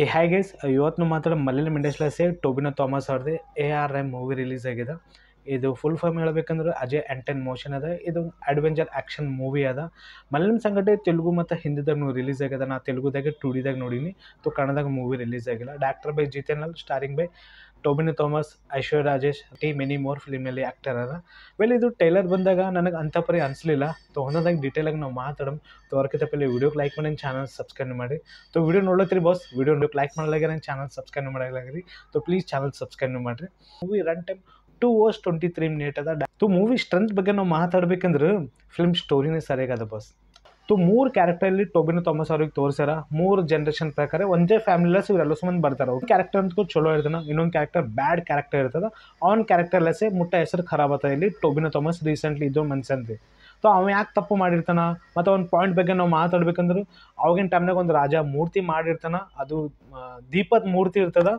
Hi guys, ಇವತ್ತು ಮಾತ್ರ Malayalam ಇಂಡಸ್ಟ್ರಿಯಲ್ಲೇ ಟೊಬಿನೋ Thomas ಅವ್ರದ್ದು ARM ಮೂವಿ ರಿಲೀಸ್ ಆಗಿದೆ. ಇದು ಫುಲ್ ಫಾರ್ಮ್ ಹೇಳ್ಬೇಕಂದ್ರೆ ಅಜಯ್ ಆಂಟನ್ ಮೋಷನ್ ಅದ. ಇದು ಅಡ್ವೆಂಚರ್ ಆ್ಯಕ್ಷನ್ ಮೂವಿ ಅದ. ಮಲಯಾಳಂ ಸಂಗಟೆ ತೆಲುಗು ಮತ್ತು ಹಿಂದಿದಾಗ ರಿಲೀಸ್ ಆಗ್ಯದ. ನಾ ತೆಲುಗುದಾಗೆ 2Dದಾಗ ನೋಡೀನಿ. ಕನ್ನಡದಾಗ ಮೂವಿ ರಿಲೀಸ್ ಆಗಿಲ್ಲ. Director by Jitendra, starring by Tovino Thomas, Aishwarya Rajesh, many more ಫಿಲ್ಮಲ್ಲಿ ಆ್ಯಕ್ಟರ್ ಅದ. ಇದು ಟೈಲರ್ ಬಂದಾಗ ನನಗೆ ಅಂಥ ಪರಿ ಅನಿಸ್ಲಿಲ್ಲ. ಒಂದೊಂದಾಗಿ ಡೀಟೇಲಾಗಿ ನಾವು ಮಾತಾಡೋಣ. ಅದಕ್ಕಿಂತ ಪहिले ವಿಡಿಯೋಗೆ ಲೈಕ್ ಮಾಡಿ, ಚಾನಲ್ ಸಬ್ಸ್ಕ್ರೈಬ್ ಮಾಡಿ. ವಿಡಿಯೋ ನೋಡ್ಲತ್ತೀರಿ ಬಾಸ್, ವಿಡಿಯೋ ಲೈಕ್ ಮಾಡಲಾಗ್ಯಾರ, ಚಾನಲ್ ಸಬ್ಸ್ಕ್ರೈಬ್ ಮಾಡಲಾಗ್ರಿ. ಪ್ಲೀಸ್ ಚಾನಲ್ ಸಬ್ಸ್ಕ್ರೈಬ್ ಮಾಡಿರಿ. Movie run time 2 hours 23 minutes ಅದ. ಮೂವಿ ಸ್ಟ್ರೆಂತ್ ಬಗ್ಗೆ ನಾವು ಮಾತಾಡ್ಬೇಕಂದ್ರೆ ಫಿಲ್ಮ್ ಸ್ಟೋರಿನೇ ಸರಿಯಾಗದ ಬಾಸ್. 3 ಕ್ಯಾರೆಕ್ಟರಲ್ಲಿ ಟೊಬಿನೋ ಥಾಮಸ್ ಅವ್ರಿಗೆ ತೋರಿಸ್ಯಾರ. 3 ಜನರೇಷನ್ ಪ್ರಕಾರ ಒಂದೇ ಫ್ಯಾಮಿಲಿಲೆಸ್ ಇವರೆಲ್ಲ ಸುಮ್ಮನೆ ಬರ್ತಾರೆ. ಒಂದು ಕ್ಯಾರೆಕ್ಟರ್ ಅಂತ ಚಲೋ ಇರ್ತಾನೆ, ಇನ್ನೊಂದು ಕ್ಯಾರೆಕ್ಟರ್ ಬ್ಯಾಡ್ ಕ್ಯಾರೆಕ್ಟರ್ ಇರ್ತದೆ. ಅವ್ನ ಕ್ಯಾರೆಕ್ಟರ್ಲೆಸ್ಸೇ ಮುಟ್ಟ ಹೆಸರು ಖರಾಬ್ ಆಗ್ತದೆ. ಇಲ್ಲಿ ಟೊಬಿನೋ ಥಾಮಸ್ ರೀಸೆಂಟ್ಲಿ ಇದ್ದು ಮನ್ಸನ್ರಿ. ಅವ ಯಾಕೆ ತಪ್ಪು ಮಾಡಿರ್ತಾನೆ ಮತ್ತು ಒಂದು ಪಾಯಿಂಟ್ ಬಗ್ಗೆ ನಾವು ಮಾತಾಡ್ಬೇಕಂದ್ರೆ, ಅವಾಗಿನ ಟೈಮ್ನಾಗ ಒಂದು ರಾಜ ಮೂರ್ತಿ ಮಾಡಿರ್ತಾನೆ. ಅದು ದೀಪದ ಮೂರ್ತಿ ಇರ್ತದೆ.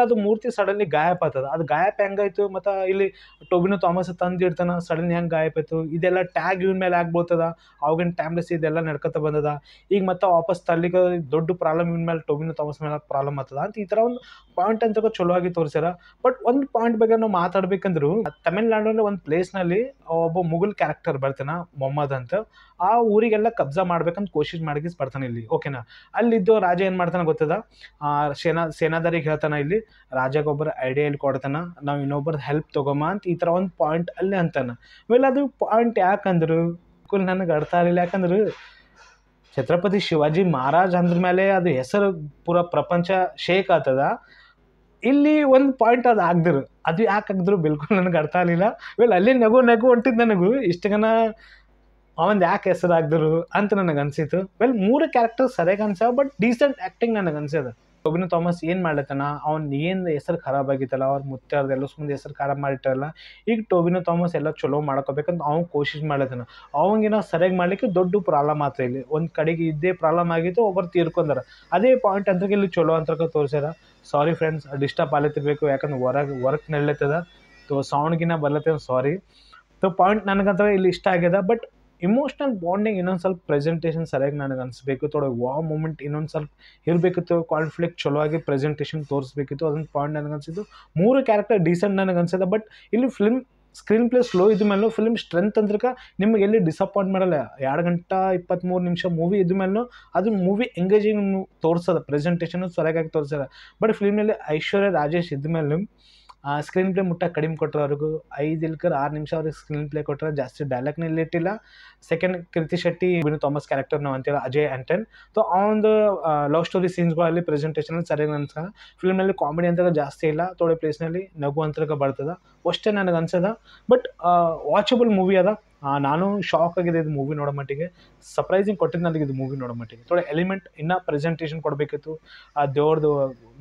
ಅದು ಮೂರ್ತಿ ಸಡನ್ಲಿ ಗಾಯಬ್ ಆಗ್ತದೆ. ಅದು ಗಾಯಬ್ ಹೆಂಗಾಯ್ತು ಮತ್ತು ಇಲ್ಲಿ ಟೊಬಿನೋ ಥಾಮಸ್ ತಂದಿರ್ತಾನೆ, ಸಡನ್ಲಿ ಹೆಂಗೆ ಗಾಯಬ್ ಆಯ್ತು, ಇದೆಲ್ಲ ಟ್ಯಾಗ್ ಇವನ ಮೇಲೆ ಆಗ್ಬೋತದ. ಅವಾಗಿನ ಟೈಮ್ಲೆಸ್ ಇದೆಲ್ಲ ನಡ್ಕೊತ ಬಂದದ. ಈಗ ಮತ್ತೆ ವಾಪಸ್ ತರ್ಲಿಕ್ಕೆ ದೊಡ್ಡ ಪ್ರಾಬ್ಲಮ್ ಇವನ ಮೇಲೆ, ಟೊಬಿನೋ ಥಾಮಸ್ ಮೇಲೆ ಪ್ರಾಬ್ಲಮ್ ಆಗ್ತದ ಅಂತ ಈ ಥರ ಒಂದು ಪಾಯಿಂಟ್ ಅಂತ ಚಲೋ ಆಗಿ ತೋರಿಸ್ಯಾರ. ಬಟ್ ಒಂದು ಪಾಯಿಂಟ್ ಬಗ್ಗೆ ನಾವು ಮಾತಾಡ್ಬೇಕಂದ್ರು, ತಮಿಳ್ನಾಡಿನಲ್ಲಿ ಒಂದು ಪ್ಲೇಸ್ನಲ್ಲಿ ಒಬ್ಬ ಮುಗುಲ್ ಕ್ಯಾರೆಕ್ಟರ್ ಬರ್ತಾನೆ, ಮೊಹಮ್ಮದ್ ಅಂತ. ಆ ಊರಿಗೆಲ್ಲ ಕಬ್ಜಾ ಮಾಡ್ಬೇಕಂತ ಕೋಶಿಶ್ ಮಾಡಿಸ್ ಬರ್ತಾನೆ ಇಲ್ಲಿ. ಓಕೆನಾ? ಅಲ್ಲಿದ್ದು ರಾಜ ಏನು ಮಾಡ್ತಾನೆ ಗೊತ್ತದ, ಸೇನಾದಾರಿಗೆ ಹೇಳ್ತಾನೆ, ಇಲ್ಲಿ ರಾಜಗೊಬ್ಬರ ಐಡಿಯಾ ಇಲ್ಲಿ ಕೊಡ್ತಾನೆ, ನಾವು ಇನ್ನೊಬ್ಬರ ಹೆಲ್ಪ್ ತೊಗೊಮ್ಮ ಅಂತ ಈ ಥರ ಒಂದು ಪಾಯಿಂಟ್ ಅಲ್ಲಿ ಅಂತಾನೆ. ಅದು ಪಾಯಿಂಟ್ ಯಾಕಂದ್ರು ನನಗೆ ಅರ್ಥ ಆಗಲಿಲ್ಲ. ಯಾಕಂದ್ರೆ ಛತ್ರಪತಿ ಶಿವಾಜಿ ಮಹಾರಾಜ್ ಅಂದ್ರ ಮೇಲೆ ಅದು ಹೆಸರು ಪೂರ ಪ್ರಪಂಚ ಶೇಕ್ ಆಗ್ತದ. ಇಲ್ಲಿ ಒಂದು ಪಾಯಿಂಟ್ ಅದು ಆಗ್ದಿರು, ಅದು ಯಾಕೆ ಆಗಿದ್ರು ಬಿಲ್ಕುಲ್ ನನಗೆ ಅರ್ಥ ಆಗಲಿಲ್ಲ. ಅಲ್ಲಿ ನಗು ಹೊಂಟಿದ್ದು ನನಗೂ ಇಷ್ಟಗನ ಅವಂದು ಯಾಕೆ ಹೆಸರು ಆಗ್ದರು ಅಂತ ನನಗೆ ಅನಿಸಿತು. 3 ಕ್ಯಾರೆಕ್ಟರ್ ಸರಿಯಾಗಿ ಅನ್ಸ, ಬಟ್ ಡೀಸೆಂಟ್ ಆ್ಯಕ್ಟಿಂಗ್ ನನಗೆ ಅನ್ಸದ. ಟೊಬಿನೋ ಥಾಮಸ್ ಏನು ಮಾಡ್ಲತ್ತಾನ, ಅವ್ನು ಏನು ಹೆಸರು ಖರಾಬ್ ಆಗಿತ್ತಲ್ಲ, ಅವ್ರ ಮುತ್ತಾರ್ದು ಎಲ್ಲ ಸುಮ್ಮನೆ ಹೆಸರು ಖರಾಬ್ ಮಾಡಿಟ್ಟಾರಲ್ಲ. ಈಗ ಟೊಬಿನೋ ಥಾಮಸ್ ಎಲ್ಲ ಚಲೋ ಮಾಡ್ಕೋಬೇಕಂತ ಅವ್ನು ಕೋಶಿಶ್ ಮಾಡ್ಲತ್ತಾನ. ಅವಂಗೇನೋ ಸರಿಯಾಗಿ ಮಾಡ್ಲಿಕ್ಕೆ ದೊಡ್ಡ ಪ್ರಾಬ್ಲಮ್ ಆತ. ಇಲ್ಲಿ ಒಂದು ಕಡೆಗೆ ಇದ್ದೇ ಪ್ರಾಬ್ಲಮ್ ಆಗಿತ್ತು, ಒಬ್ಬರು ತೀರ್ಕೊಂಡಾರ. ಅದೇ ಪಾಯಿಂಟ್ ಅಂತ ಇಲ್ಲಿ ಚಲೋ ಅಂತ ತೋರಿಸ್ಯಾರ. ಸಾರಿ ಫ್ರೆಂಡ್ಸ್, ಡಿಸ್ಟರ್ಬ್ ಆಲತ್ತಿರ್ಬೇಕು, ಯಾಕಂದ್ರೆ ವರ್ಕ್ ನಡ್ಲತ್ತದ. ಸೌಂಡ್ಗಿನ ಬರ್ಲತ್ತದ, ಸಾರಿ. ಪಾಯಿಂಟ್ ನನಗಂತ ಇಲ್ಲಿ ಇಷ್ಟ ಆಗ್ಯದ. ಬಟ್ ಇಮೋಷ್ನಲ್ ಬಾಂಡಿಂಗ್ ಇನ್ನೊಂದು ಸ್ವಲ್ಪ ಪ್ರೆಸೆಂಟೇಷನ್ ಸರಿಯಾಗಿ ನನಗೆ ಅನಿಸ್ಬೇಕಿತ್ತು. ಥೋಡೆ ವಾವ್ ಮೂಮೆಂಟ್ ಇನ್ನೊಂದು ಸ್ವಲ್ಪ ಇರಬೇಕಿತ್ತು. ಕಾನ್ಫ್ಲಿಕ್ಟ್ ಚಲೋ ಆಗಿ ಪ್ರೆಸೆಂಟೇಷನ್ ತೋರಿಸ್ಬೇಕಿತ್ತು. ಅದೊಂದು ಪಾಯಿಂಟ್ ನನಗೆ ಅನಿಸಿದ್ದು. 3 ಕ್ಯಾರೆಕ್ಟರ್ ಡೀಸೆಂಟ್ ನನಗೆ ಅನ್ಸದ. ಬಟ್ ಇಲ್ಲಿ ಫಿಲ್ಮ್ ಸ್ಕ್ರೀನ್ ಪ್ಲೇ ಸ್ಲೋ ಇದ್ದ ಮೇಲೂ ಫಿಲ್ಮ್ ಸ್ಟ್ರೆಂತ್ ಅಂದ್ರೆ ನಿಮ್ಗೆ ಎಲ್ಲಿ ಡಿಸಪಾಯಿಂಟ್ ಮಾಡಲ್ಲ. 2 ಗಂಟೆ 23 ನಿಮಿಷ ಮೂವಿ ಇದ್ದ ಮೇಲೂ ಅದು ಮೂವಿ ಎಂಗೇಜಿಂಗ್ ತೋರಿಸೋದು, ಪ್ರೆಸೆಂಟೇಷನ್ ಸರಿಯಾಗಿ ತೋರಿಸ್ಯಾರ. ಬಟ್ ಫಿಲ್ಮ್ನಲ್ಲಿ ಐಶ್ವರ್ಯ ರಾಜೇಶ್ ಇದ್ದ ಮೇಲೂ ಸ್ಕ್ರೀನ್ ಪ್ಲೇ ಮುಟ್ಟ ಕಡಿಮೆ ಕೊಟ್ಟರು. ಅವ್ರಿಗೂ 5 ಇಲ್ಕರ್ 6 ನಿಮಿಷ ಅವ್ರಿಗೆ ಸ್ಕ್ರೀನ್ ಪ್ಲೇ ಕೊಟ್ಟರೆ, ಜಾಸ್ತಿ ಡೈಲಾಗ್ನ ಇಟ್ಟಿಲ್ಲ. ಸೆಕೆಂಡ್ ಕೀರ್ತಿ ಶೆಟ್ಟಿ, ಟೊಬಿನೋ ಥಾಮಸ್ ಕ್ಯಾರೆಕ್ಟರ್ ನಾವು ಅಂತೀವಿ ಅಜಯ್ ಆಂಟನ್. ಅವನದು ಲವ್ ಸ್ಟೋರಿ ಸೀನ್ಸ್ಗಳಲ್ಲಿ ಪ್ರೆಸೆಂಟೇಷನ್ ಸರಿಯಾಗಿ ಅನ್ಸಲ್ಲ. ಫಿಲ್ಮ್ನಲ್ಲಿ ಕಾಮಿಡಿ ಅಂತ ಜಾಸ್ತಿ ಇಲ್ಲ. ಥೋಡೆ ಪ್ಲೇಸ್ನಲ್ಲಿ ನಗು ಅಂತ ಬರ್ತದೆ, ಅಷ್ಟೇ ನನಗೆ ಅನ್ಸದ. ಬಟ್ ವಾಚಬಲ್ ಮೂವಿ ಅದ. ನಾನು ಶಾಕ್ ಆಗಿದೆ ಇದು ಮೂವಿ ನೋಡೋ ಮಟ್ಟಿಗೆ. ಸರ್ಪ್ರೈಸಿಂಗ್ ಕೊಟ್ಟಿದ್ದು ನನಗೆ ಇದು ಮೂವಿ ನೋಡೋ ಮಟ್ಟಿಗೆ. ಥೋಡೆ ಎಲಿಮೆಂಟ್ ಇನ್ನೂ ಪ್ರೆಸೆಂಟೇಷನ್ ಕೊಡಬೇಕಿತ್ತು. ಆ ದೇವ್ರದ್ದು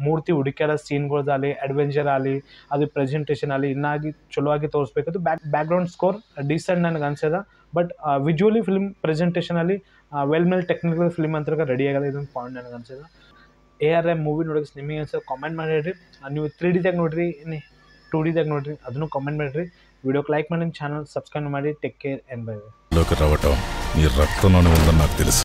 ಮೂರ್ತಿ ಹುಡುಕ್ಯಾರ ಸೀನ್ಗಳದಾಗಲಿ, ಅಡ್ವೆಂಚರ್ ಆಗಲಿ, ಅದು ಪ್ರೆಸೆಂಟೇಷನ್ ಆಗಲಿ ಇನ್ನಾಗಿ ಚಲೋ ಆಗಿ ತೋರಿಸ್ಬೇಕಿತ್ತು. ಬ್ಯಾಕ್ಗ್ರೌಂಡ್ ಸ್ಕೋರ್ ಡೀಸೆಂಟ್ ನನಗೆ ಅನ್ಸದ. ಬಟ್ ವಿಜುವಲಿ ಫಿಲ್ಮ್ ಪ್ರೆಸೆಂಟೇಷನಲ್ಲಿ ವೆಲ್ ಟೆಕ್ನಿಕಲ್ ಫಿಲ್ಮ್ ಅಂತ ರೆಡಿ ಆಗಲ್ಲ. ಇದೊಂದು ಪಾಯಿಂಟ್ ನನಗೆ ಅನ್ಸದ. ARM ಮೂವಿ ನೋಡೋಕೆ ನಿಮಗೆ ಅನ್ಸೋ ಕಾಮೆಂಟ್ ಮಾಡಿರಿ. ನೀವು 3Dದಾಗ ನೋಡಿರಿ, 2Dದಾಗ ನೋಡಿರಿ, ಅದನ್ನು ಕಾಮೆಂಟ್ ಮಾಡಿರಿ. వీడియోకి లైక్ ಮಾಡಿ, ఛానల్ సబ్స్క్రైబ్ ಮಾಡಿ. Take care and by by. లోకి రావటం నీ రక్తంలోనే ఉందని నాకు తెలుసు.